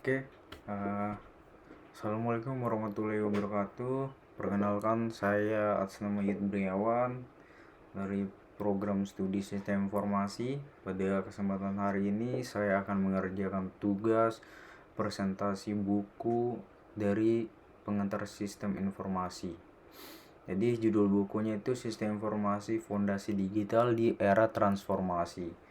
Oke, eh, Assalamualaikum warahmatullahi wabarakatuh. Perkenalkan, saya atas nama Yud Briawan dari program studi Sistem Informasi. Pada kesempatan hari ini saya akan mengerjakan tugas presentasi buku dari pengantar Sistem Informasi. Jadi judul bukunya itu Sistem Informasi Fondasi Digital di Era Transformasi.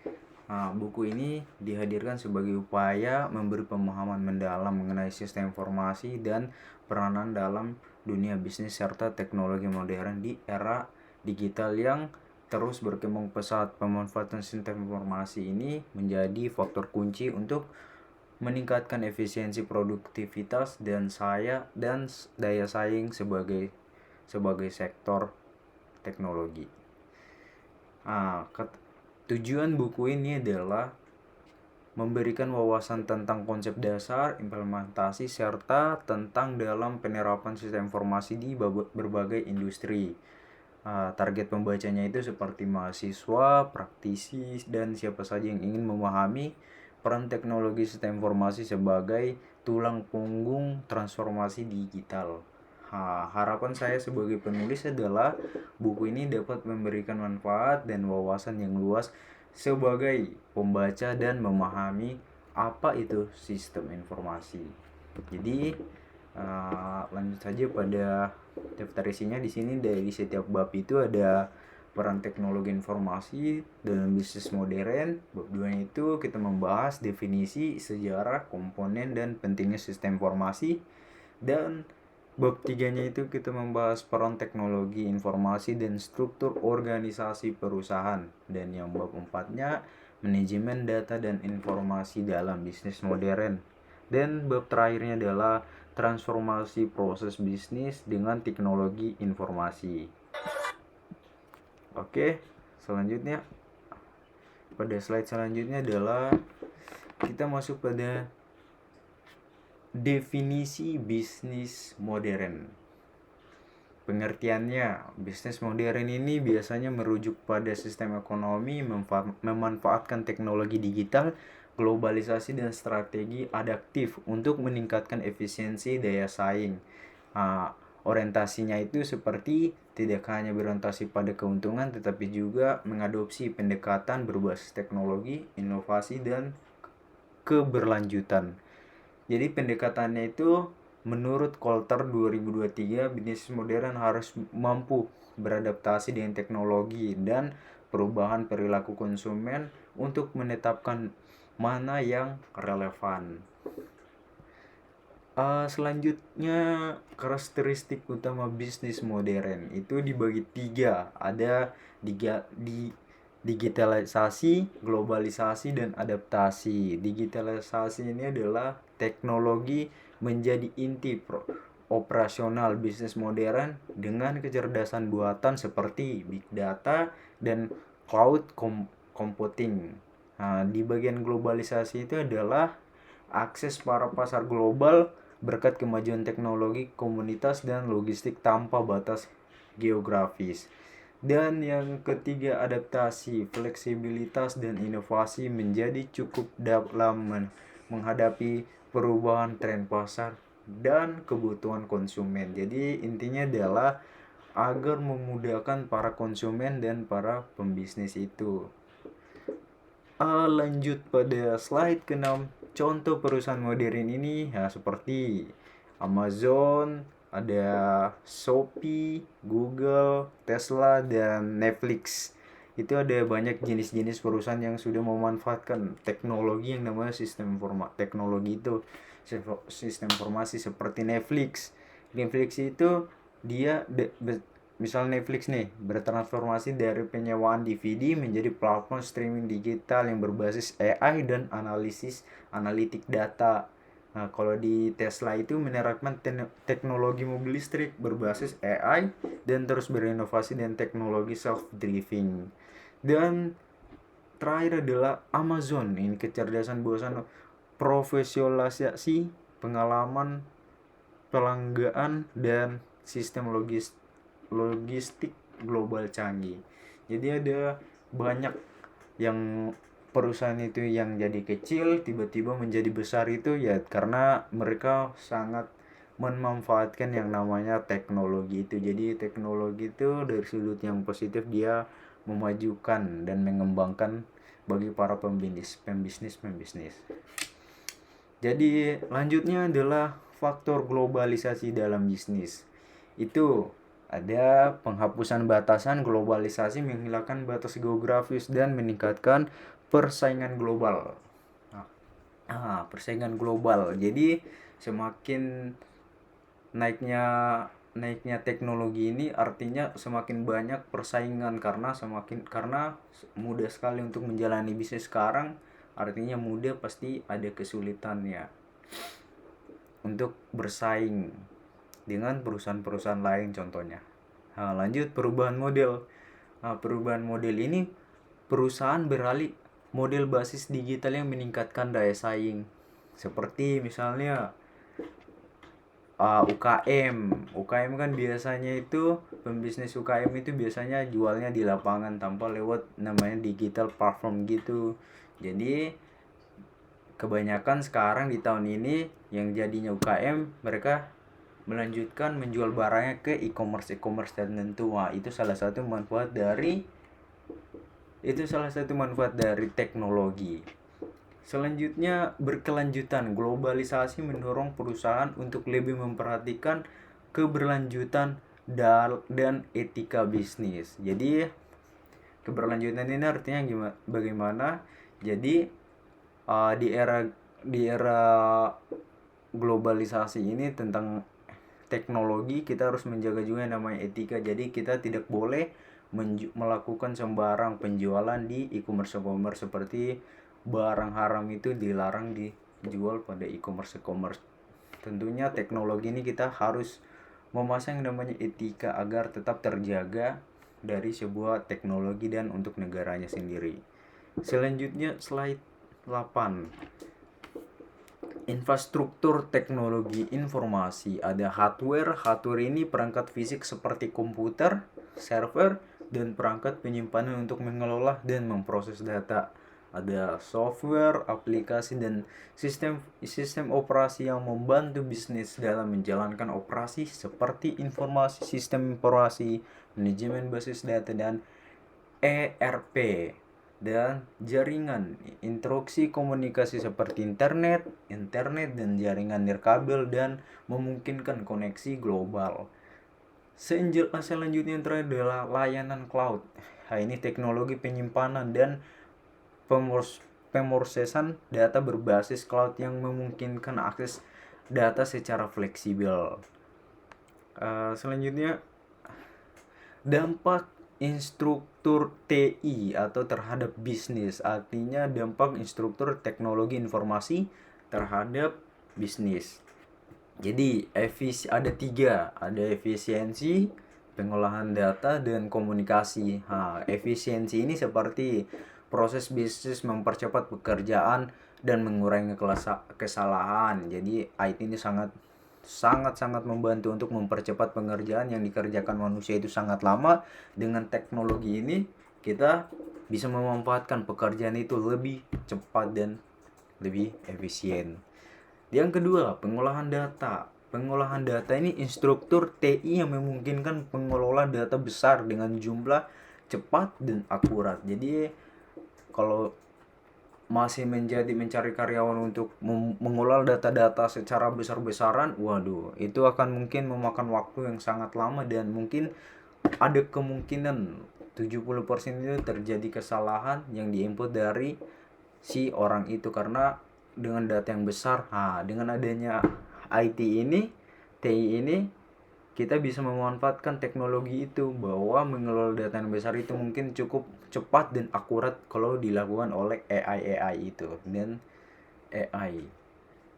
Nah, buku ini dihadirkan sebagai upaya memberi pemahaman mendalam mengenai sistem informasi dan peranan dalam dunia bisnis serta teknologi modern di era digital yang terus berkembang pesat. Pemanfaatan sistem informasi ini menjadi faktor kunci untuk meningkatkan efisiensi produktivitas dan daya saing sebagai sektor teknologi. Tujuan buku ini adalah memberikan wawasan tentang konsep dasar, implementasi, serta tentang dalam penerapan sistem informasi di berbagai industri. Target pembacanya itu seperti mahasiswa, praktisi, dan siapa saja yang ingin memahami peran teknologi sistem informasi sebagai tulang punggung transformasi digital. Harapan saya sebagai penulis adalah buku ini dapat memberikan manfaat dan wawasan yang luas sebagai pembaca dan memahami apa itu sistem informasi. Jadi lanjut saja pada daftar isinya. Di sini dari setiap bab itu ada peran teknologi informasi dalam bisnis modern. Bab 2 itu kita membahas definisi, sejarah, komponen, dan pentingnya sistem informasi. Dan bab 3-nya itu kita membahas peran teknologi informasi dan struktur organisasi perusahaan. Dan yang bab 4-nya manajemen data dan informasi dalam bisnis modern. Dan bab terakhirnya adalah transformasi proses bisnis dengan teknologi informasi. Oke, selanjutnya pada slide selanjutnya adalah kita masuk pada definisi bisnis modern. Pengertiannya, bisnis modern ini biasanya merujuk pada sistem ekonomi memanfaatkan teknologi digital, globalisasi, dan strategi adaptif untuk meningkatkan efisiensi daya saing. Orientasinya itu seperti tidak hanya berorientasi pada keuntungan, tetapi juga mengadopsi pendekatan berbasis teknologi, inovasi, dan keberlanjutan. Jadi pendekatannya itu menurut Kolter 2023, bisnis modern harus mampu beradaptasi dengan teknologi dan perubahan perilaku konsumen untuk menetapkan mana yang relevan. Selanjutnya, karakteristik utama bisnis modern itu dibagi 3. Ada digitalisasi, globalisasi, dan adaptasi. Digitalisasi ini adalah teknologi menjadi inti operasional bisnis modern dengan kecerdasan buatan seperti big data dan cloud computing. Di bagian globalisasi itu adalah akses para pasar global berkat kemajuan teknologi, komunitas, dan logistik tanpa batas geografis. Dan yang ketiga, adaptasi, fleksibilitas, dan inovasi menjadi cukup dalam menghadapi perubahan tren pasar dan kebutuhan konsumen. Jadi intinya adalah agar memudahkan para konsumen dan para pembisnis itu. Lanjut pada slide ke-6. Contoh perusahaan modern ini seperti Amazon, ada Shopee, Google, Tesla, dan Netflix. Itu ada banyak jenis-jenis perusahaan yang sudah memanfaatkan teknologi yang namanya teknologi itu sistem informasi seperti Netflix. Netflix itu dia misal Netflix nih bertransformasi dari penyewaan DVD menjadi platform streaming digital yang berbasis AI dan analitik data. Kalau di Tesla itu menerapkan teknologi mobil listrik berbasis AI dan terus berinovasi dengan teknologi self-driving. Dan terakhir adalah Amazon. Ini kecerdasan buatan profesionalisasi pengalaman pelanggan dan sistem logistik global canggih. Jadi ada banyak yang perusahaan itu yang jadi kecil tiba-tiba menjadi besar itu ya karena mereka sangat memanfaatkan yang namanya teknologi itu. Jadi teknologi itu dari sudut yang positif dia memajukan dan mengembangkan bagi para pembisnis. Jadi lanjutnya adalah faktor globalisasi dalam bisnis. Itu ada penghapusan batasan, globalisasi menghilangkan batas geografis dan meningkatkan persaingan global. Persaingan global. Jadi semakin naiknya teknologi ini artinya semakin banyak persaingan karena mudah sekali untuk menjalani bisnis sekarang, artinya mudah pasti ada kesulitannya untuk bersaing dengan perusahaan-perusahaan lain contohnya. Lanjut perubahan model. Perubahan model ini perusahaan beralih model basis digital yang meningkatkan daya saing. Seperti misalnya UKM kan biasanya itu pembisnis UKM itu biasanya jualnya di lapangan tanpa lewat namanya digital platform gitu. Jadi kebanyakan sekarang di tahun ini yang jadinya UKM mereka melanjutkan menjual barangnya ke e-commerce tertentu. Itu salah satu manfaat dari teknologi. Selanjutnya berkelanjutan. Globalisasi mendorong perusahaan untuk lebih memperhatikan keberlanjutan dan etika bisnis. Jadi keberlanjutan ini artinya bagaimana? Jadi di era globalisasi ini tentang teknologi kita harus menjaga juga yang namanya etika. Jadi kita tidak boleh melakukan sembarang penjualan di e-commerce seperti barang haram itu dilarang dijual pada e-commerce. Tentunya teknologi ini kita harus memasang namanya etika agar tetap terjaga dari sebuah teknologi dan untuk negaranya sendiri. Selanjutnya slide 8. Infrastruktur teknologi informasi. Ada hardware ini perangkat fisik seperti komputer, server, dan perangkat penyimpanan untuk mengelola dan memproses data. Ada software, aplikasi, dan sistem operasi yang membantu bisnis dalam menjalankan operasi seperti informasi sistem informasi, manajemen basis data, dan ERP. Dan jaringan instruksi komunikasi seperti internet dan jaringan nirkabel dan memungkinkan koneksi global. Selanjutnya yang terakhir adalah layanan cloud. Ini teknologi penyimpanan dan pemrosesan data berbasis cloud yang memungkinkan akses data secara fleksibel. Selanjutnya dampak instruktur TI atau terhadap bisnis, artinya dampak instruktur teknologi informasi terhadap bisnis. Jadi ada 3, ada efisiensi, pengolahan data, dan komunikasi. Efisiensi ini seperti proses bisnis mempercepat pekerjaan dan mengurangi kesalahan. Jadi IT ini sangat membantu untuk mempercepat pengerjaan yang dikerjakan manusia itu sangat lama. Dengan teknologi ini kita bisa memanfaatkan pekerjaan itu lebih cepat dan lebih efisien. Yang kedua, pengolahan data. Pengolahan data ini instruktur TI yang memungkinkan pengelola data besar dengan jumlah cepat dan akurat. Jadi kalau masih mencari karyawan untuk mengolah data-data secara besar-besaran, waduh, itu akan mungkin memakan waktu yang sangat lama dan mungkin ada kemungkinan 70% itu terjadi kesalahan yang diinput dari si orang itu karena dengan data yang besar. Dengan adanya TI ini kita bisa memanfaatkan teknologi itu bahwa mengelola data yang besar itu mungkin cukup cepat dan akurat kalau dilakukan oleh AI itu dan AI.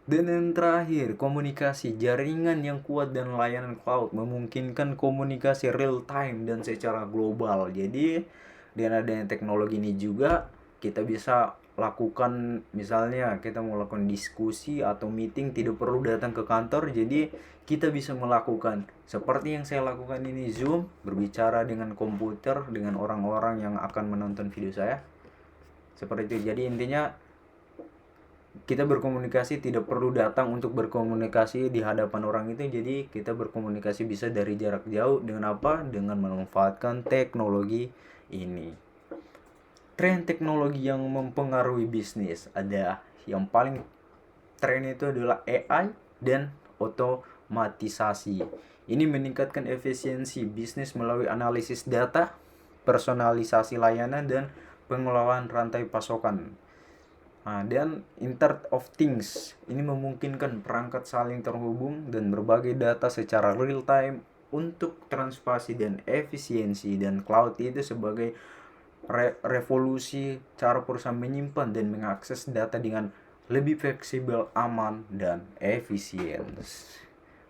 Dan yang terakhir, komunikasi. Jaringan yang kuat dan layanan cloud memungkinkan komunikasi real time dan secara global. Jadi dengan adanya teknologi ini juga kita bisa lakukan, misalnya kita mau lakukan diskusi atau meeting tidak perlu datang ke kantor, jadi kita bisa melakukan seperti yang saya lakukan ini, Zoom, berbicara dengan komputer dengan orang-orang yang akan menonton video saya. Seperti itu. Jadi intinya kita berkomunikasi tidak perlu datang untuk berkomunikasi di hadapan orang itu. Jadi kita berkomunikasi bisa dari jarak jauh dengan apa? Dengan memanfaatkan teknologi ini. Tren teknologi yang mempengaruhi bisnis ada yang paling tren itu adalah AI dan otomatisasi. Ini meningkatkan efisiensi bisnis melalui analisis data, personalisasi layanan, dan pengelolaan rantai pasokan. Nah, dan Internet of Things ini memungkinkan perangkat saling terhubung dan berbagai data secara real time untuk transparansi dan efisiensi, dan cloud itu sebagai revolusi cara perusahaan menyimpan dan mengakses data dengan lebih fleksibel, aman, dan efisien.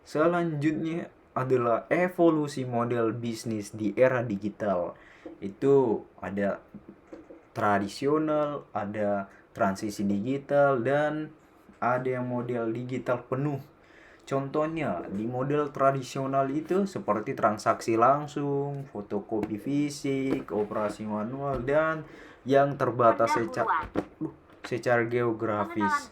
Selanjutnya adalah evolusi model bisnis di era digital. Itu ada tradisional, ada transisi digital, dan ada yang model digital penuh. Contohnya di model tradisional itu seperti transaksi langsung, fotokopi fisik, operasi manual, dan yang terbatas secara geografis.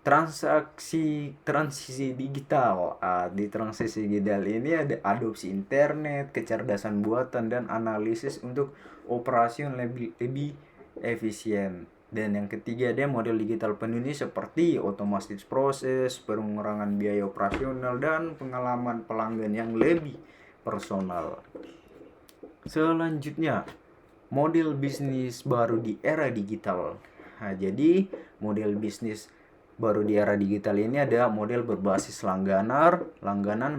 Transisi digital. Di transisi digital ini ada adopsi internet, kecerdasan buatan, dan analisis untuk operasi yang lebih efisien. Dan yang ketiga ada model digital penuh ini seperti otomatis proses, pengurangan biaya operasional, dan pengalaman pelanggan yang lebih personal. Selanjutnya, model bisnis baru di era digital. Jadi model bisnis baru di era digital ini ada model berbasis langganan,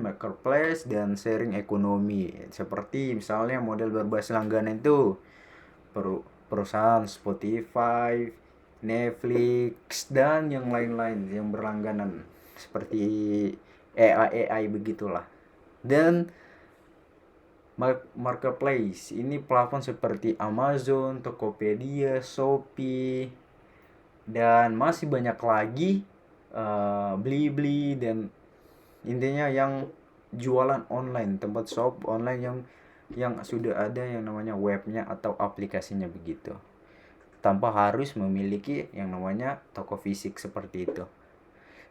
marketplace, dan sharing ekonomi. Seperti misalnya model berbasis langganan itu perusahaan Spotify, Netflix, dan yang lain-lain yang berlangganan seperti AI begitulah. Dan marketplace ini platform seperti Amazon, Tokopedia, Shopee, dan masih banyak lagi, Blibli, dan intinya yang jualan online, tempat shop online yang sudah ada yang namanya webnya atau aplikasinya begitu, tanpa harus memiliki yang namanya toko fisik seperti itu.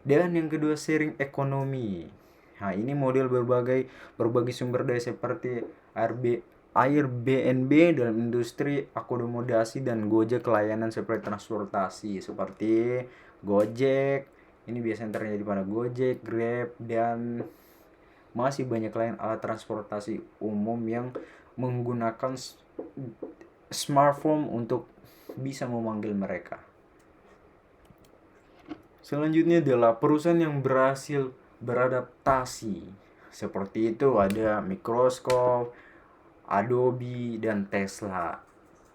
Dan yang kedua, sharing ekonomi. Nah, ini model berbagai sumber daya seperti Airbnb dalam industri akomodasi, dan Gojek layanan seperti transportasi seperti Gojek. Ini biasanya terjadi pada Gojek, Grab, dan masih banyak lain alat transportasi umum yang menggunakan smartphone untuk bisa memanggil mereka. Selanjutnya adalah perusahaan yang berhasil beradaptasi. Seperti itu ada Microsoft, Adobe, dan Tesla.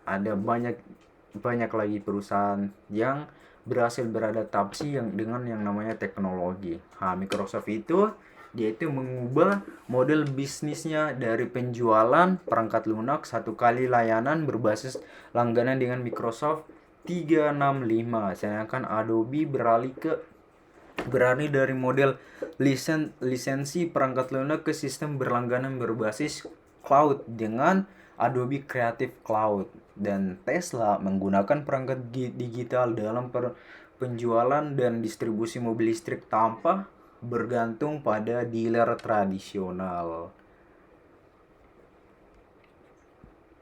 Ada banyak lagi perusahaan yang berhasil beradaptasi dengan yang namanya teknologi. Microsoft itu dia itu mengubah model bisnisnya dari penjualan perangkat lunak satu kali layanan berbasis langganan dengan Microsoft 365, sedangkan Adobe beralih dari model lisensi perangkat lunak ke sistem berlangganan berbasis cloud dengan Adobe Creative Cloud. Dan Tesla menggunakan perangkat digital dalam penjualan dan distribusi mobil listrik tanpa bergantung pada dealer tradisional.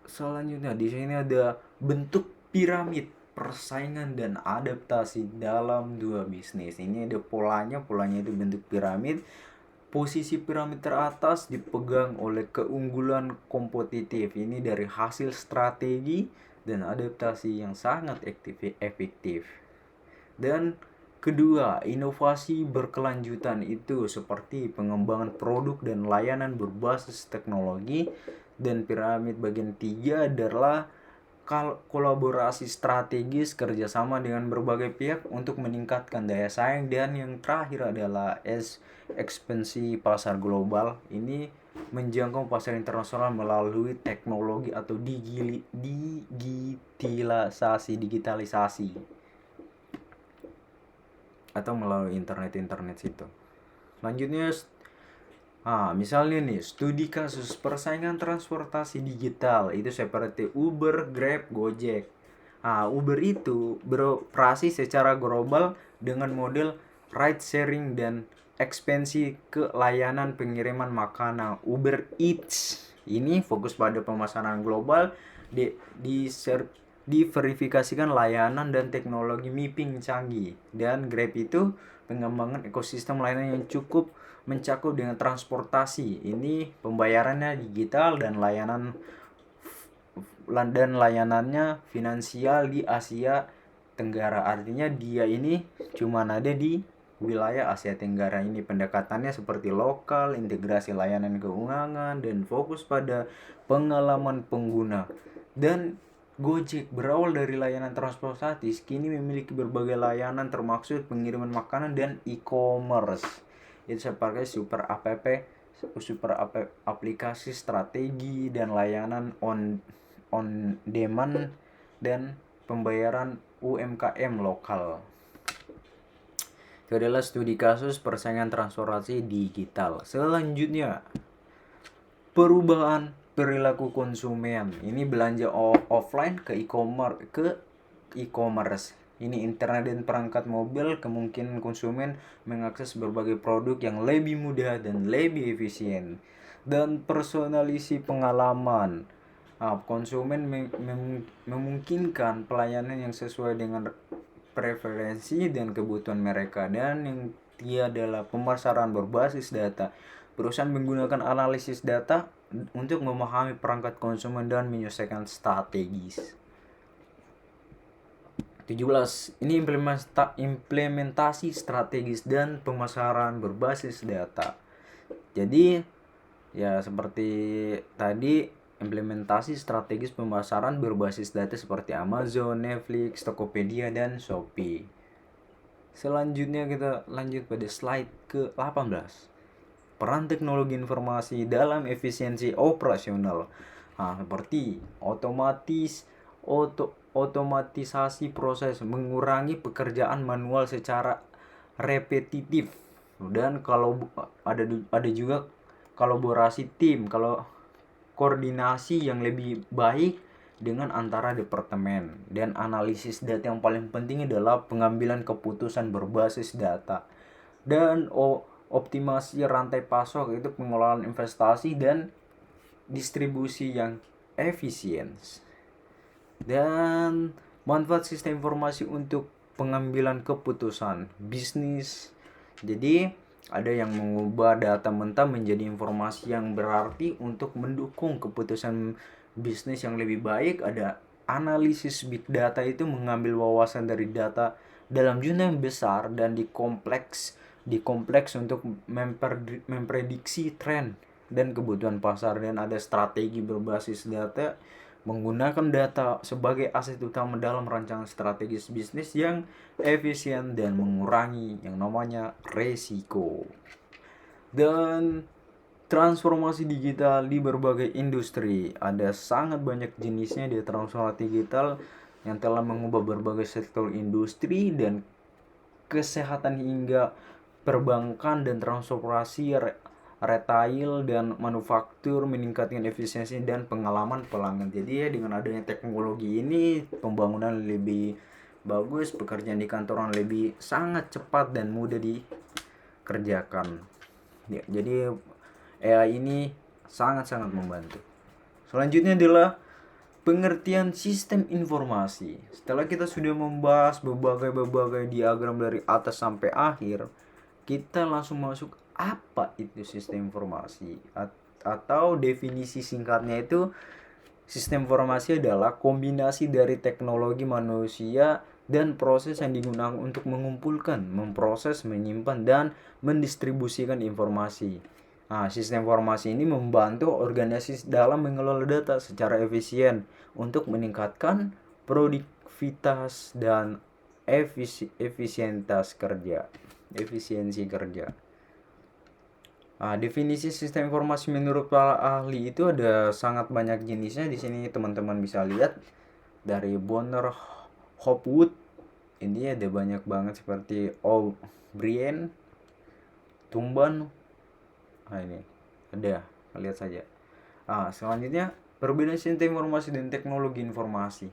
Selanjutnya di sini ada bentuk piramid persaingan dan adaptasi dalam dua bisnis. Ini ada polanya itu bentuk piramid. Posisi piramid teratas dipegang oleh keunggulan kompetitif. Ini dari hasil strategi dan adaptasi yang sangat efektif. Dan kedua, inovasi berkelanjutan itu seperti pengembangan produk dan layanan berbasis teknologi. Dan piramid bagian 3 adalah kolaborasi strategis, kerjasama dengan berbagai pihak untuk meningkatkan daya saing. Dan yang terakhir adalah ekspansi pasar global. Ini menjangkau pasar internasional melalui teknologi atau digitalisasi atau melalui internet situ. Selanjutnya Misalnya nih, studi kasus persaingan transportasi digital itu seperti Uber, Grab, Gojek. Uber itu beroperasi secara global dengan model ride sharing dan ekspansi ke layanan pengiriman makanan. Uber Eats ini fokus pada pemasaran global, di, di diverifikasikan layanan dan teknologi mapping canggih. Dan Grab itu pengembangan ekosistem layanan yang cukup mencakup dengan transportasi. Ini pembayarannya digital dan layanannya finansial di Asia Tenggara. Artinya dia ini cuma ada di wilayah Asia Tenggara ini. Pendekatannya seperti lokal, integrasi layanan keuangan, dan fokus pada pengalaman pengguna. Dan Gojek berawal dari layanan transportasi, kini memiliki berbagai layanan termasuk pengiriman makanan dan e-commerce. Itu sebagai aplikasi strategi dan layanan on demand dan pembayaran UMKM lokal. Itu adalah studi kasus persaingan transportasi digital. Selanjutnya, perubahan perilaku konsumen. Ini belanja offline ke e-commerce. Ini internet dan perangkat mobil, kemungkinan konsumen mengakses berbagai produk yang lebih mudah dan lebih efisien. Dan personalisasi pengalaman. Konsumen memungkinkan pelayanan yang sesuai dengan preferensi dan kebutuhan mereka. Dan yang ketiga adalah pemasaran berbasis data. Perusahaan menggunakan analisis data untuk memahami perangkat konsumen dan menyelesaikan strategis. 17. Ini implementasi strategis dan pemasaran berbasis data. Jadi ya seperti tadi, implementasi strategis pemasaran berbasis data seperti Amazon, Netflix, Tokopedia, dan Shopee. Selanjutnya kita lanjut pada slide ke-18. Peran teknologi informasi dalam efisiensi operasional. Seperti otomatisasi proses, mengurangi pekerjaan manual secara repetitif. Dan kalau ada juga kolaborasi tim, kalau koordinasi yang lebih baik dengan antara departemen. Dan analisis data yang paling penting adalah pengambilan keputusan berbasis data. Dan optimasi rantai pasok, itu pengelolaan investasi dan distribusi yang efisien. Dan manfaat sistem informasi untuk pengambilan keputusan bisnis. Jadi ada yang mengubah data mentah menjadi informasi yang berarti untuk mendukung keputusan bisnis yang lebih baik. Ada analisis big data, itu mengambil wawasan dari data dalam jumlah yang besar dan dikompleks untuk memprediksi tren dan kebutuhan pasar. Dan ada strategi berbasis data, menggunakan data sebagai aset utama dalam rancangan strategis bisnis yang efisien dan mengurangi yang namanya resiko. Dan transformasi digital di berbagai industri. Ada sangat banyak jenisnya di transformasi digital yang telah mengubah berbagai sektor industri dan kesehatan hingga perbankan dan transportasi, retail dan manufaktur, meningkatkan efisiensi dan pengalaman pelanggan. Jadi ya, dengan adanya teknologi ini pembangunan lebih bagus, pekerjaan di kantoran lebih sangat cepat dan mudah dikerjakan. Ya, jadi AI ini sangat-sangat membantu. Selanjutnya adalah pengertian sistem informasi. Setelah kita sudah membahas berbagai diagram dari atas sampai akhir, kita langsung masuk apa itu sistem informasi, atau definisi singkatnya itu, sistem informasi adalah kombinasi dari teknologi manusia dan proses yang digunakan untuk mengumpulkan, memproses, menyimpan, dan mendistribusikan informasi. Sistem informasi ini membantu organisasi dalam mengelola data secara efisien untuk meningkatkan produktivitas dan efisiensi kerja. Definisi sistem informasi menurut para ahli itu ada sangat banyak jenisnya. Di sini teman-teman bisa lihat dari Bonner, Hopwood, ini ada banyak banget seperti O'Brien, Tumban, ini Ada, lihat saja. Selanjutnya perbedaan sistem informasi dan teknologi informasi.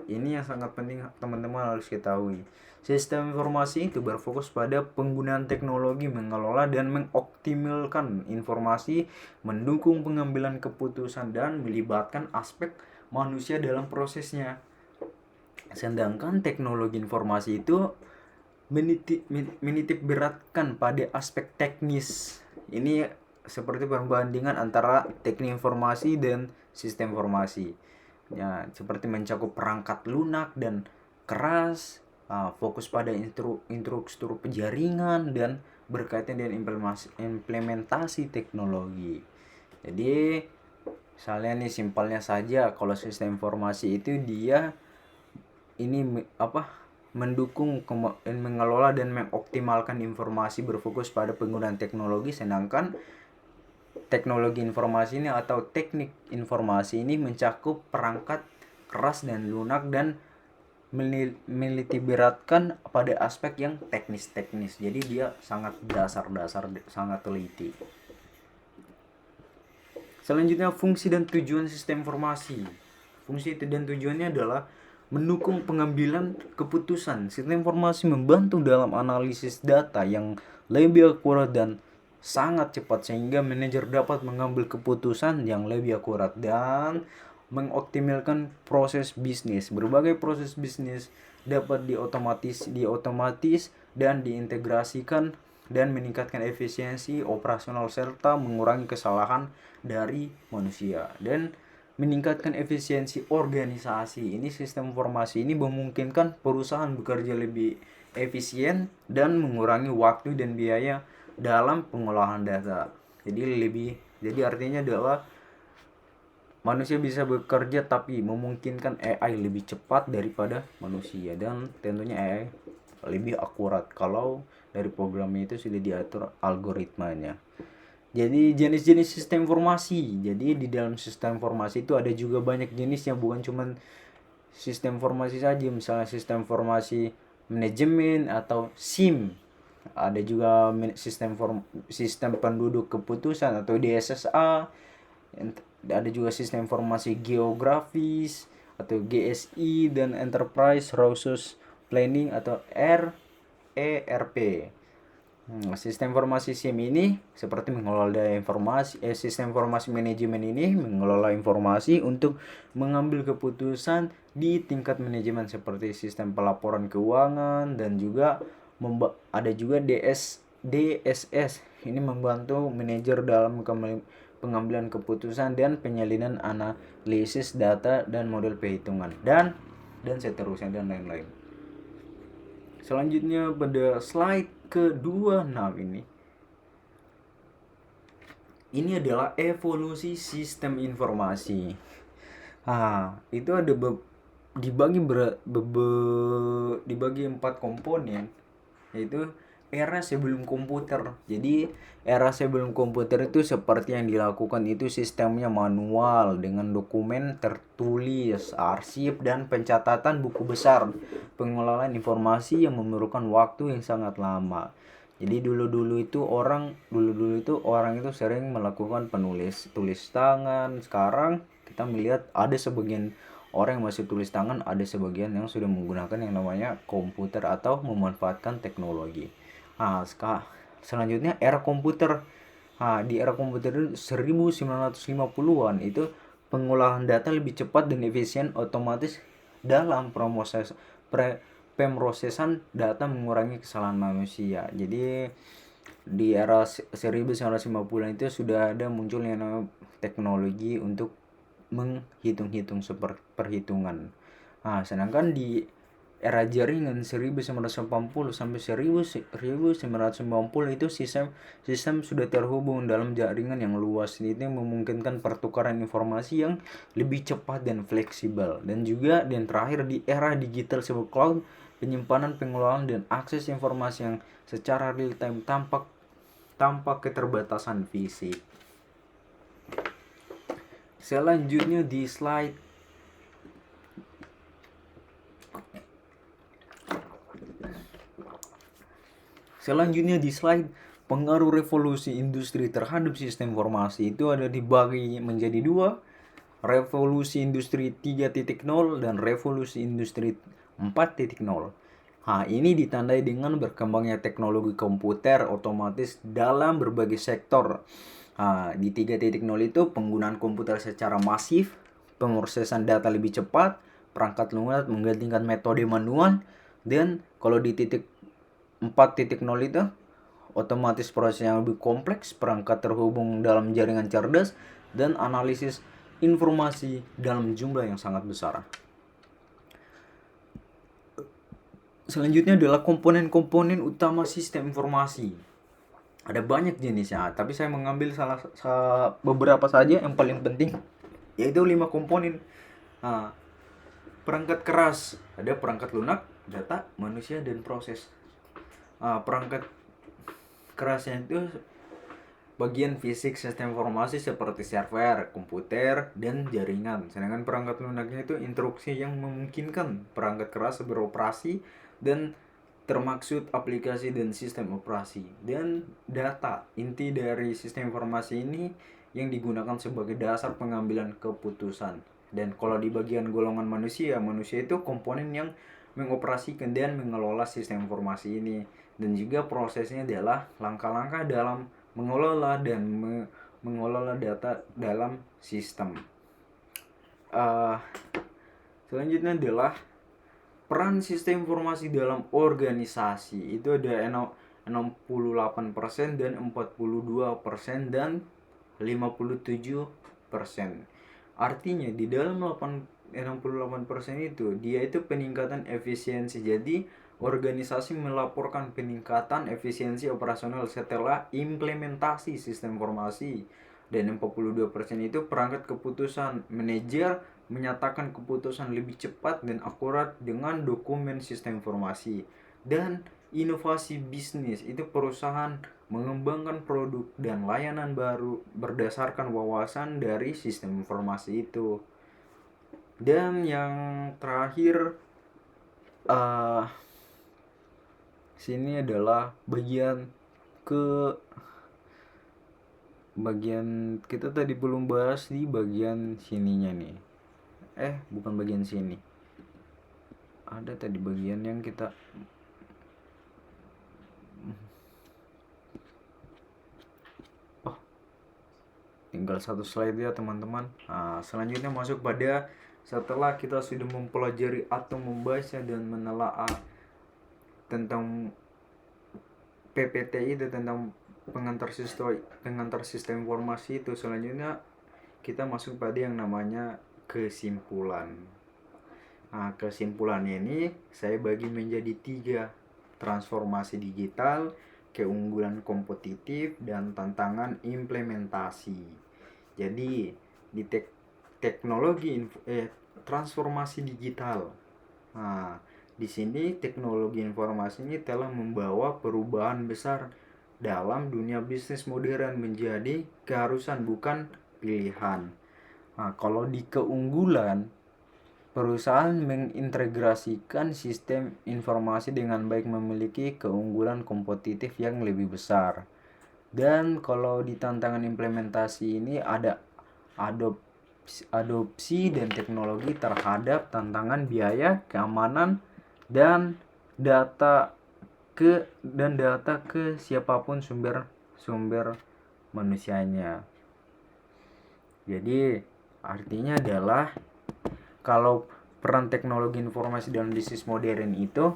Ini yang sangat penting teman-teman harus ketahui. Sistem informasi itu berfokus pada penggunaan teknologi mengelola dan mengoptimalkan informasi, mendukung pengambilan keputusan dan melibatkan aspek manusia dalam prosesnya. Sedangkan teknologi informasi itu menitip beratkan pada aspek teknis. Ini seperti perbandingan antara teknik informasi dan sistem informasi. Ya, seperti mencakup perangkat lunak dan keras, fokus pada instruktur penjaringan dan berkaitan dengan implementasi teknologi. Jadi, misalnya nih simpelnya saja, kalau sistem informasi itu dia ini mendukung mengelola dan mengoptimalkan informasi berfokus pada penggunaan teknologi, sedangkan teknologi informasi ini atau teknik informasi ini mencakup perangkat keras dan lunak dan meneliti beratkan pada aspek yang teknis. Jadi dia sangat dasar, sangat teliti. Selanjutnya, fungsi dan tujuan sistem informasi. Fungsi dan tujuannya adalah mendukung pengambilan keputusan. Sistem informasi membantu dalam analisis data yang lebih akurat dan sangat cepat sehingga manajer dapat mengambil keputusan yang lebih akurat dan mengoptimalkan proses bisnis. Berbagai proses bisnis dapat diotomatis dan diintegrasikan dan meningkatkan efisiensi operasional serta mengurangi kesalahan dari manusia dan meningkatkan efisiensi organisasi. Ini sistem informasi ini memungkinkan perusahaan bekerja lebih efisien dan mengurangi waktu dan biaya dalam pengolahan data. Jadi artinya adalah manusia bisa bekerja tapi memungkinkan AI lebih cepat daripada manusia, dan tentunya AI lebih akurat kalau dari programnya itu sudah diatur algoritmanya. Jadi jenis-jenis sistem informasi. Jadi di dalam sistem informasi itu ada juga banyak jenisnya, bukan cuma sistem informasi saja. Misalnya sistem informasi manajemen atau SIM. Ada juga sistem penduduk keputusan atau DSSA. Ada juga sistem informasi geografis atau GSI dan Enterprise Resource Planning atau ERP. Sistem informasi SIM ini seperti mengelola informasi, sistem informasi manajemen ini mengelola informasi untuk mengambil keputusan di tingkat manajemen seperti sistem pelaporan keuangan, dan juga ada juga DSS. Ini membantu manajer dalam pengambilan keputusan dan penyalinan analisis data dan model perhitungan dan seterusnya dan lain-lain. Selanjutnya pada slide ke-26 ini adalah evolusi sistem informasi. Itu ada dibagi 4 komponen, yaitu era sebelum komputer. Jadi era sebelum komputer itu seperti yang dilakukan itu sistemnya manual dengan dokumen tertulis, arsip dan pencatatan buku besar. Pengelolaan informasi yang memerlukan waktu yang sangat lama. Jadi dulu itu orang itu sering melakukan tulis tangan. Sekarang kita melihat ada sebagian orang yang masih tulis tangan, ada sebagian yang sudah menggunakan yang namanya komputer atau memanfaatkan teknologi. Selanjutnya era komputer. Di era komputer 1950-an itu pengolahan data lebih cepat dan efisien, otomatis dalam pemrosesan data mengurangi kesalahan manusia. Jadi di era 1950-an itu sudah ada muncul yang namanya teknologi untuk menghitung perhitungan. Sedangkan di era jaringan 1980 sampai 1990 itu sistem sudah terhubung dalam jaringan yang luas. Ini memungkinkan pertukaran informasi yang lebih cepat dan fleksibel. Dan terakhir di era digital sebuah cloud, penyimpanan, pengelolaan dan akses informasi yang secara real time tanpa keterbatasan fisik. Selanjutnya di slide pengaruh revolusi industri terhadap sistem informasi itu ada dibagi menjadi dua, revolusi industri 3.0 dan revolusi industri 4.0. Ini ditandai dengan berkembangnya teknologi komputer otomatis dalam berbagai sektor. Di 3.0 itu penggunaan komputer secara masif, pemrosesan data lebih cepat, perangkat lunak menggantikan metode manual, dan kalau di titik 4.0 itu otomatis proses yang lebih kompleks, perangkat terhubung dalam jaringan cerdas, dan analisis informasi dalam jumlah yang sangat besar. Selanjutnya adalah komponen-komponen utama sistem informasi. Ada banyak jenisnya, tapi saya mengambil beberapa saja yang paling penting, yaitu 5 komponen. Perangkat keras, ada perangkat lunak, data, manusia, dan proses. Perangkat kerasnya itu bagian fisik sistem informasi seperti server, komputer, dan jaringan. Sedangkan perangkat lunaknya itu instruksi yang memungkinkan perangkat keras beroperasi dan termaksud aplikasi dan sistem operasi. Dan data, inti dari sistem informasi ini yang digunakan sebagai dasar pengambilan keputusan. Dan kalau di bagian golongan manusia itu komponen yang mengoperasikan dan mengelola sistem informasi ini. Dan juga prosesnya adalah langkah-langkah dalam mengelola dan mengelola data dalam sistem. Selanjutnya adalah peran sistem informasi dalam organisasi. Itu ada 68% dan 42% dan 57%. Artinya di dalam 68% itu dia itu peningkatan efisiensi. Jadi organisasi melaporkan peningkatan efisiensi operasional setelah implementasi sistem informasi. Dan 42% itu perangkat keputusan. Manajer menyatakan keputusan lebih cepat dan akurat dengan dokumen sistem informasi. Dan inovasi bisnis itu perusahaan mengembangkan produk dan layanan baru berdasarkan wawasan dari sistem informasi itu. Dan yang terakhir sini adalah bagian kita tadi belum bahas di bagian sininya nih. Bukan bagian sini. Ada tadi bagian yang kita tinggal satu slide ya teman-teman. Selanjutnya masuk pada setelah kita sudah mempelajari atau membahasnya dan menelaah tentang PPT itu, tentang pengantar sistem informasi itu, selanjutnya kita masuk pada yang namanya kesimpulan. Kesimpulannya ini saya bagi menjadi 3: transformasi digital, keunggulan kompetitif, dan tantangan implementasi. Jadi di transformasi digital. Di sini teknologi informasi ini telah membawa perubahan besar dalam dunia bisnis modern menjadi keharusan bukan pilihan. Kalau di keunggulan, perusahaan mengintegrasikan sistem informasi dengan baik memiliki keunggulan kompetitif yang lebih besar. Dan kalau di tantangan implementasi ini ada adopsi dan teknologi terhadap tantangan biaya, keamanan, dan data ke siapapun sumber manusianya. Jadi artinya adalah kalau peran teknologi informasi dalam bisnis modern itu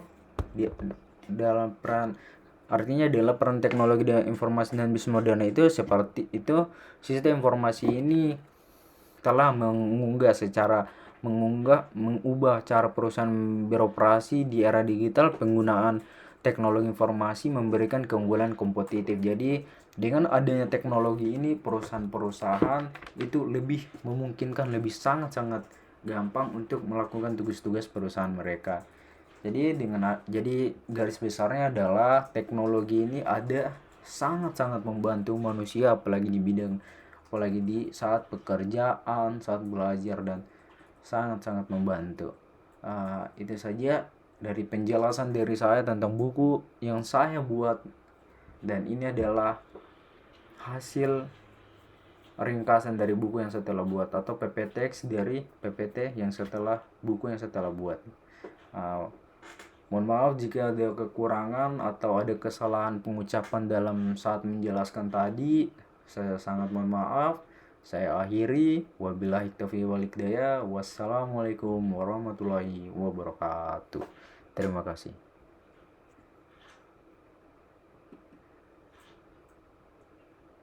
artinya adalah peran teknologi dan informasi dan bisnis modern itu seperti itu. Sistem informasi ini telah mengubah cara perusahaan beroperasi di era digital. Penggunaan teknologi informasi memberikan keunggulan kompetitif. Jadi dengan adanya teknologi ini, perusahaan-perusahaan itu lebih memungkinkan, lebih sangat-sangat gampang untuk melakukan tugas-tugas perusahaan mereka. Jadi garis besarnya adalah teknologi ini ada sangat-sangat membantu manusia, apalagi di saat pekerjaan, saat belajar, dan sangat-sangat membantu. Itu saja dari penjelasan dari saya tentang buku yang saya buat Dan ini adalah hasil ringkasan dari buku yang saya telah buat, atau PPT dari PPT yang setelah buku yang saya telah buat. Mohon maaf jika ada kekurangan atau ada kesalahan pengucapan dalam saat menjelaskan tadi. Saya sangat mohon maaf. Saya akhiri. Wabillahi taufiq wal hidayah. Wassalamualaikum warahmatullahi wabarakatuh. Terima kasih.